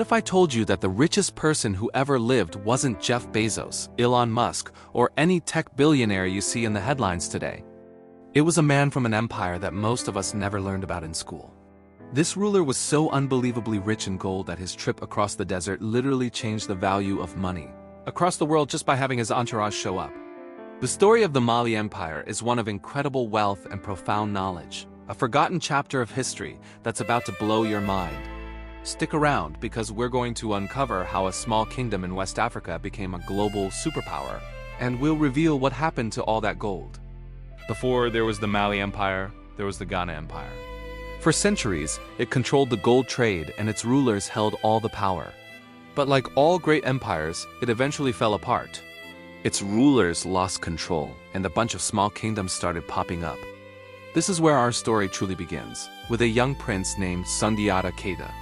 What if I told you that the richest person who ever lived wasn't Jeff Bezos, Elon Musk, or any tech billionaire you see in the headlines today? It was a man from an empire that most of us never learned about in school. This ruler was so unbelievably rich in gold that his trip across the desert literally changed the value of money across the world just by having his entourage show up. The story of the Mali Empire is one of incredible wealth and profound knowledge, a forgotten chapter of history that's about to blow your mind. Stick around because we're going to uncover how a small kingdom in West Africa became a global superpower, and we'll reveal what happened to all that gold. Before there was the Mali Empire, there was the Ghana Empire. For centuries, it controlled the gold trade and its rulers held all the power. But like all great empires, it eventually fell apart. Its rulers lost control, and a bunch of small kingdoms started popping up. This is where our story truly begins, with a young prince named Sundiata Keita.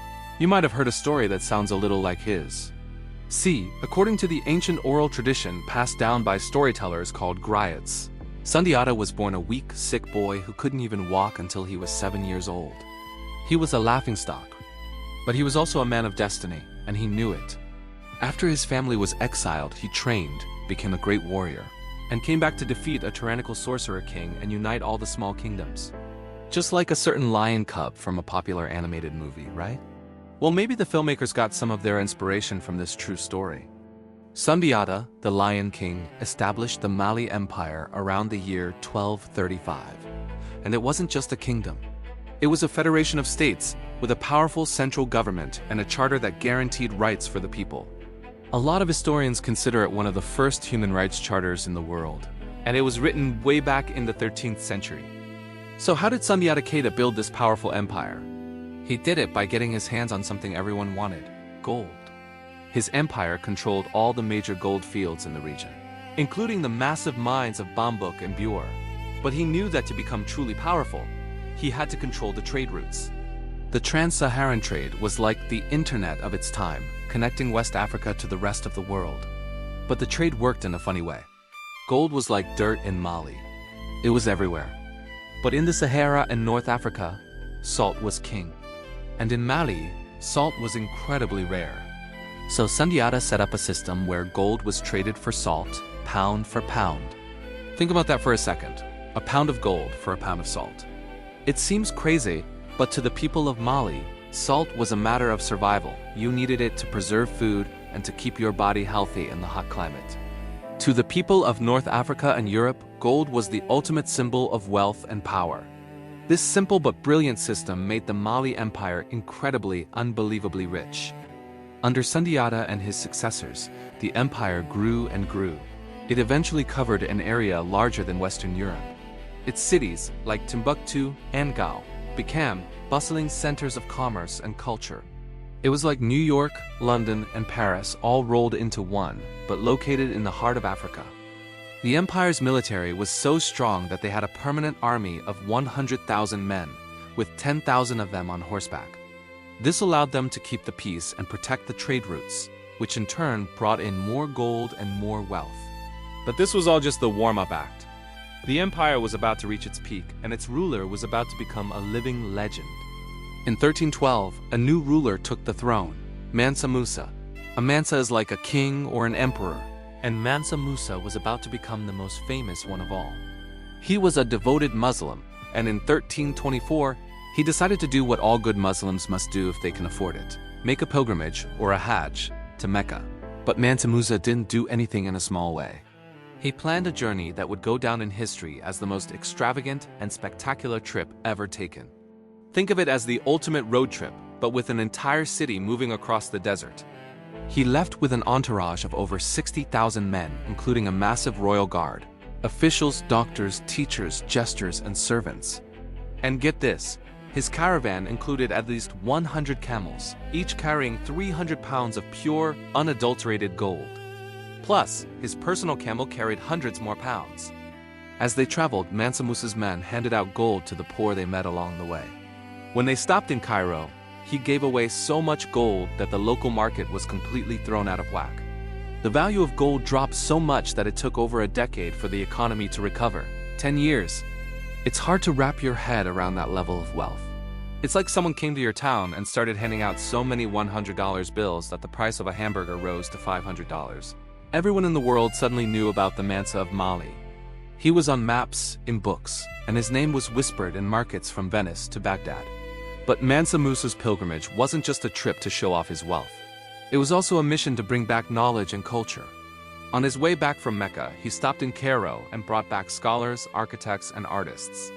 You might have heard a story that sounds a little like his. See, according to the ancient oral tradition passed down by storytellers called griots, Sundiata was born a weak, sick boy who couldn't even walk until he was 7 years old. He was a laughingstock, but he was also a man of destiny, and he knew it. After his family was exiled, he trained, became a great warrior, and came back to defeat a tyrannical sorcerer king and unite all the small kingdoms. Just like a certain lion cub from a popular animated movie, right? Well, maybe the filmmakers got some of their inspiration from this true story. Sundiata, the Lion King, established the Mali Empire around the year 1235. And it wasn't just a kingdom. It was a federation of states with a powerful central government and a charter that guaranteed rights for the people. A lot of historians consider it one of the first human rights charters in the world, and it was written way back in the 13th century. So how did Sundiata Keita build this powerful empire? He did it by getting his hands on something everyone wanted: gold. His empire controlled all the major gold fields in the region, including the massive mines of Bambouk and Bure. But he knew that to become truly powerful, he had to control the trade routes. The trans-Saharan trade was like the internet of its time, connecting West Africa to the rest of the world. But the trade worked in a funny way. Gold was like dirt in Mali. It was everywhere. But in the Sahara and North Africa, salt was king. And in Mali, salt was incredibly rare. So Sundiata set up a system where gold was traded for salt, pound for pound. Think about that for a second. A pound of gold for a pound of salt. It seems crazy, but to the people of Mali, salt was a matter of survival. You needed it to preserve food and to keep your body healthy in the hot climate. To the people of North Africa and Europe, gold was the ultimate symbol of wealth and power. This simple but brilliant system made the Mali Empire incredibly, unbelievably rich. Under Sundiata and his successors, the empire grew and grew. It eventually covered an area larger than Western Europe. Its cities, like Timbuktu and Gao, became bustling centers of commerce and culture. It was like New York, London, and Paris all rolled into one, but located in the heart of Africa. The empire's military was so strong that they had a permanent army of 100,000 men, with 10,000 of them on horseback. This allowed them to keep the peace and protect the trade routes, which in turn brought in more gold and more wealth. But this was all just the warm-up act. The empire was about to reach its peak, and its ruler was about to become a living legend. In 1312, a new ruler took the throne, Mansa Musa. A Mansa is like a king or an emperor, and Mansa Musa was about to become the most famous one of all. He was a devoted Muslim, and in 1324, he decided to do what all good Muslims must do if they can afford it: make a pilgrimage, or a Hajj, to Mecca. But Mansa Musa didn't do anything in a small way. He planned a journey that would go down in history as the most extravagant and spectacular trip ever taken. Think of it as the ultimate road trip, but with an entire city moving across the desert. He left with an entourage of over 60,000 men, including a massive royal guard, officials, doctors, teachers, jesters, and servants. And get this, his caravan included at least 100 camels, each carrying 300 pounds of pure, unadulterated gold. Plus, his personal camel carried hundreds more pounds. As they traveled, Mansa Musa's men handed out gold to the poor they met along the way. When they stopped in Cairo, he gave away so much gold that the local market was completely thrown out of whack. The value of gold dropped so much that it took over a decade for the economy to recover. 10 years. It's hard to wrap your head around that level of wealth. It's like someone came to your town and started handing out so many $100 bills that the price of a hamburger rose to $500. Everyone in the world suddenly knew about the Mansa of Mali. He was on maps, in books, and his name was whispered in markets from Venice to Baghdad. But Mansa Musa's pilgrimage wasn't just a trip to show off his wealth. It was also a mission to bring back knowledge and culture. On his way back from Mecca, he stopped in Cairo and brought back scholars, architects, and artists.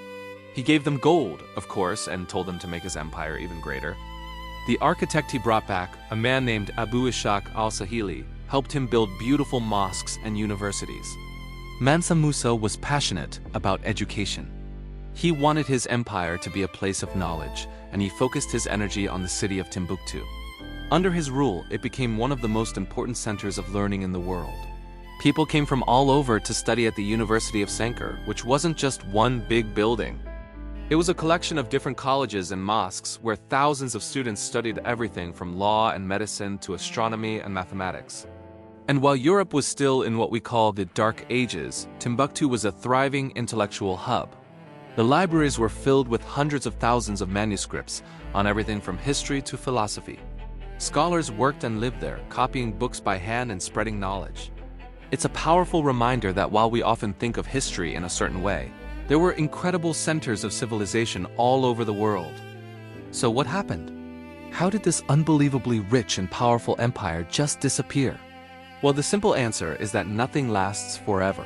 He gave them gold, of course, and told them to make his empire even greater. The architect he brought back, a man named Abu Ishaq al-Sahili, helped him build beautiful mosques and universities. Mansa Musa was passionate about education. He wanted his empire to be a place of knowledge, and he focused his energy on the city of Timbuktu. Under his rule, it became one of the most important centers of learning in the world. People came from all over to study at the University of Sankar, which wasn't just one big building. It was a collection of different colleges and mosques where thousands of students studied everything from law and medicine to astronomy and mathematics. And while Europe was still in what we call the Dark Ages, Timbuktu was a thriving intellectual hub. The libraries were filled with hundreds of thousands of manuscripts on everything from history to philosophy. Scholars worked and lived there, copying books by hand and spreading knowledge. It's a powerful reminder that while we often think of history in a certain way, there were incredible centers of civilization all over the world. So what happened? How did this unbelievably rich and powerful empire just disappear? Well, the simple answer is that nothing lasts forever.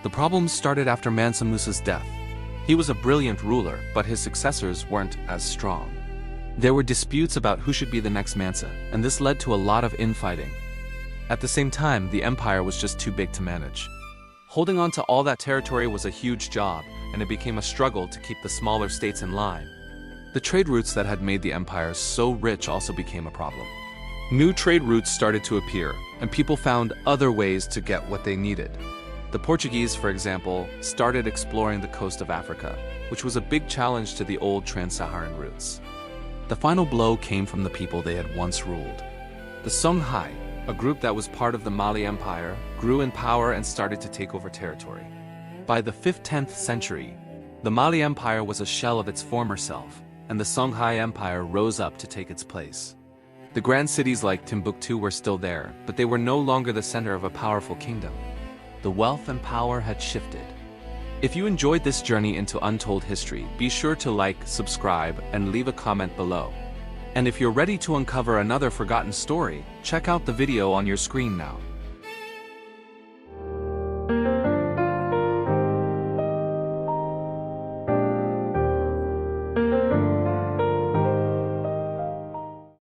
The problems started after Mansa Musa's death. He was a brilliant ruler, but his successors weren't as strong. There were disputes about who should be the next Mansa, and this led to a lot of infighting. At the same time, the empire was just too big to manage. Holding on to all that territory was a huge job, and it became a struggle to keep the smaller states in line. The trade routes that had made the empire so rich also became a problem. New trade routes started to appear, and people found other ways to get what they needed. The Portuguese, for example, started exploring the coast of Africa, which was a big challenge to the old trans-Saharan routes. The final blow came from the people they had once ruled. The Songhai, a group that was part of the Mali Empire, grew in power and started to take over territory. By the 5th-10th century, the Mali Empire was a shell of its former self, and the Songhai Empire rose up to take its place. The grand cities like Timbuktu were still there, but they were no longer the center of a powerful kingdom. The wealth and power had shifted. If you enjoyed this journey into untold history, be sure to like, subscribe, and leave a comment below. And if you're ready to uncover another forgotten story, check out the video on your screen now.